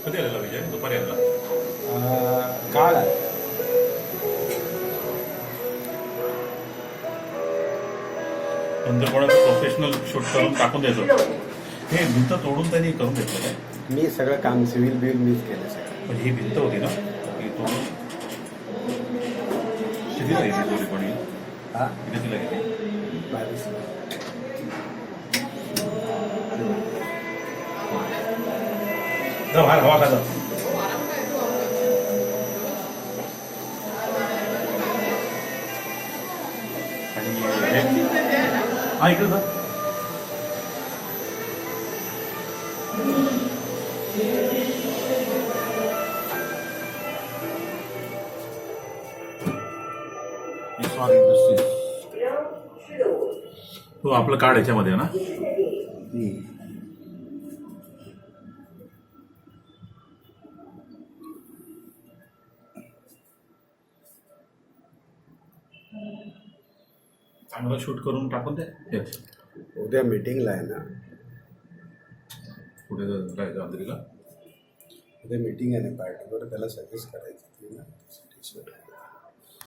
कधी आलेला विजय? दुपारी आला. काल आहे. पण ते कोणाचं प्रोफेशनल शूट करून टाकून द्यायचं. हे भिंत तोडून त्यांनी करून घेतलं काय? मी सगळं काम सिव्हिल बिल मीच केलं सगळं. पण ही भिंत होती ना ही तोडून कितीला गेली तोडी पण ही? हा कितीला गेली? 22. जा बाहेर हवा खाजा. आणि हा इकडे जा. तो आपलं कार्ड याच्यामध्ये आहे ना? चांगलं शूट करून टाकून द्या. उद्या मीटिंगला आहे ना. पुढे जायचं अंधेरीला. उद्या मीटिंग आहे ना पार्टीवर, त्याला सजेस्ट करायचं.